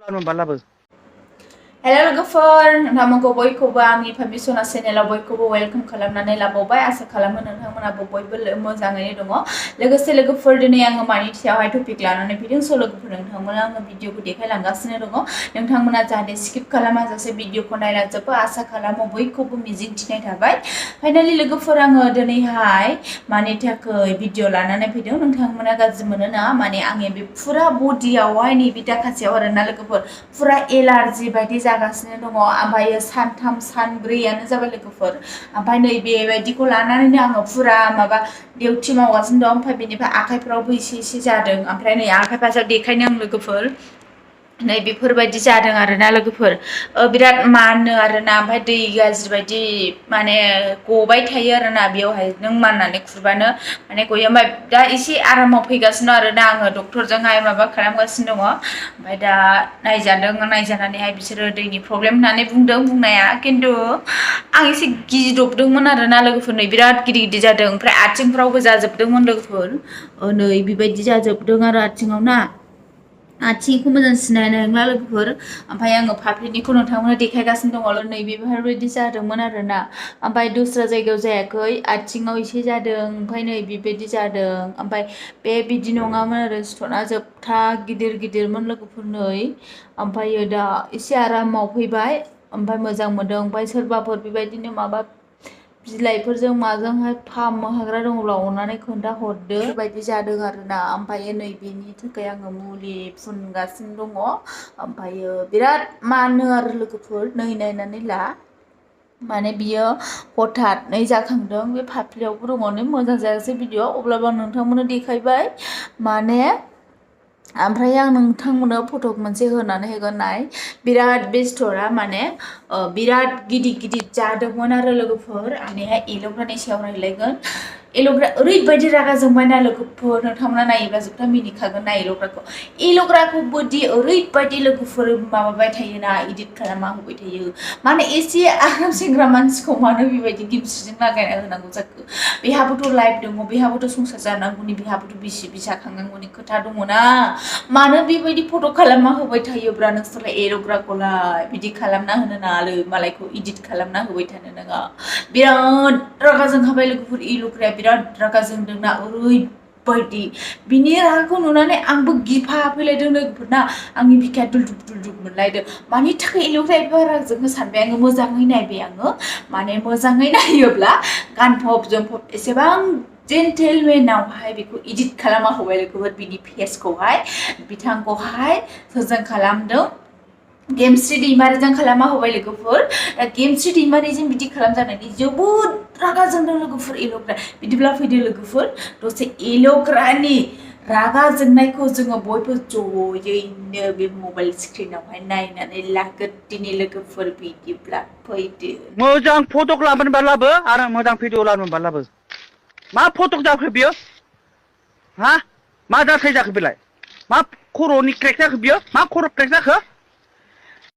Manw. Hello logoफोर नोंथांमोनखौ बयखौबो आंनि फामिसना चेनेलाव बयखौबो वेलकाम खालामनानै लाबावबाय आसा खालामो नोंथांमोनाबो बयबो मोजाङैनो दङ लोगोसे लोगोफोर दिनै आङो मानि सायावहाय टपिक लानानै फैदों स' लोगोफोर नोंथांमोना आङो भिडिअखौ देखायलांगासिनो दङ नोंथांमोना जाहाथे स्किप खालामाजासे भिडिअखौ नायलांजोबो आसा खालामो बयखौबो मिजिंथिनाय थाबाय फाइनालि लोगोफोर आङो दिनैहाय मानि थाखाय भिडिअ लानानै फैदों नोंथांमोना गाज्रि मोनो ना माने आंनि बे फुरा बडियावहाय नैबे दाखासेयाव आरोना लोगोफोर फुरा एलार्जि बायदि जागासिनो दङ ओमफ्राय सानथाम सानब्रैयानो जाबाय लोगोफोर ओमफ्राय नै बेबायदिखौ लानानैनो आङो फुरा माबा डिउटि मावगासिनो दं ओमफ्राय बेनिफ्राय आखाइफ्रावबो एसे जादों ओमफ्राय नै आखाइ फारसेयाव देखायनो आं लोगोफोर नै बेफोरबायदि जादों आरोना लोगोफोर बिराद मानो आरोना ओमफ्राय दै गाज्रि बायदि माने गबाय थायो आरोना बेयावहाय नों माननानै खुरबानो माने गयो ओमफ्राय दा एसे आरामाव फैगासिनो आरोना आङो डक्टरजोंहाय माबा खालामगासिनो दङ ओमफ्राय दा नायजानानैहाय बिसोरो दैनि प्रब्लेम होननानै बुंदों बुंनाया खिन्थु आं एसे गिदबदोंमोन आरोना लोगोफोर नै बिराद गिदिर गिदिर जादों ओमफ्राय आथिंफ्रावबो जाजोबदोंमोन लोगोफोर नै बेबायदि जाजोबदों आरो आथिङाव ना आथिंखौ मोजां सिनायनो नंला लोगोफोर ओमफ्राय आङो फाफ्लिनिखौ नोंथांमोननो देखायगासिनो दङ नै बेफोरबायदि जादोंमोन आरोना ओमफ्राय दस्रा जायगायाव जायाखै आथिङाव एसे जादों ओमफ्राय नै बेबायदि जादों ओमफ्राय बिदि नङामोन आरो सिथरआ जोबथा गिदिरमोन लोगोफोर नै ओमफ्राय दा एसे आरामाव फैबाय ओमफ्राय मोजां मोनदों ओमफ्राय सोरबाफोर बेबायदिनो माबा बिलाइफोरजों माजोंहाय फाहामनो हाग्रा दङब्ला अननानै खोन्थाहरदो बेबायदि जादों आरोना ओमफ्राय नै बेनि थाखाय आङो मुलि फुनगासिनो दङ ओमफ्रायो बिराद मानो आरो लोगोफोर नै नायनानै ला माने बियो हथाथनै जाखांदों बे फाफ्लियावबो दङ मोजां जायासै भिडिअ अब्लाबो आं नोंथांमोननो देखायबाय माने ओमफ्राय आं नोंथांमोननो फटक मोनसे होनानै होगोन नाय बिराद बे सिथरा माने बिराद गिदिर जादोंमोन आरो लोगोफोर आंनिहाय एल'ग्रानि सायाव रायलायगोन एल'ग्रा ओरैबायदि रागा जोंबायना लोगोफोर नोंथांमोना नायोब्ला जोबथा मिनिखागोन ना एल'ग्राखौबोदि ओरैबायदि लोगोफोर माबाबाय थायोना इदिट खालामना होबाय थायो माने एसे आराम सेंग्रा मानसिखौ मानो बेबायदि गिबसिजों लागायना होनांगौ जाखो बेहाबोथ' लाइफ दङ बेहाबोथ' संसार जानांगौनि बेहाबोथ' बिसि फिसा खांनांगौनि खोथा दङना मानो बेबायदि फट' खालामना होबाय थायोब्रा नोंसोरलाय एल'ग्राखौलाय बिदि खालामना होनो नाङालै मालायखौ इदिट खालामना होबाय थानो नाङा बिराद रागा जोंखाबाय लोगोफोर एल'ग्राया बिराद रागा जोंदोंना ओरैबायदि बिनि रागाखौ नुनानै आंबो गिफाफैलायदों लोगोफोर ना आंनि बिखाया दुलदुब मोनलायदों मानि थाखाय एल'ग्राया एफा रागा जोंनो सानबाय आङो मोजाङै नायबाय आङो माने मोजाङै नायोब्ला गानफब जोमफब एसेबां जेन्टेलमेनावहाय बेखौ इदिट खालामना होबाय लोगोफोर बिनि फेसखौहाय बिथांखौहाय सोरजों खालामदों गेमस्रि दैमारिजों खालामना होबाय लोगोफोर दा गेमस्रि दैमारिजों बिदि खालामजानायनि जोबोद रागा जोंदों लोगोफोर एल'ग्रा बिदिब्ला फैदो लोगोफोर दसे एल'ग्रानि रागा जोंनायखौ जोङो बयबो ज'यैनो बे मबाइल स्क्रिनावहाय नायनानै लागोन दिनै लोगोफोर बिदिब्ला फैदो मोजां फटक लाबोनोबा लाबो आरो मोजां भिडिअ लाबोनोबा लाबो मा फटक जाखो बियो हा मा जाथाय जाखो बेलाय मा खर'नि क्रेक जाखो बियो मा खर' क्रेक जाखो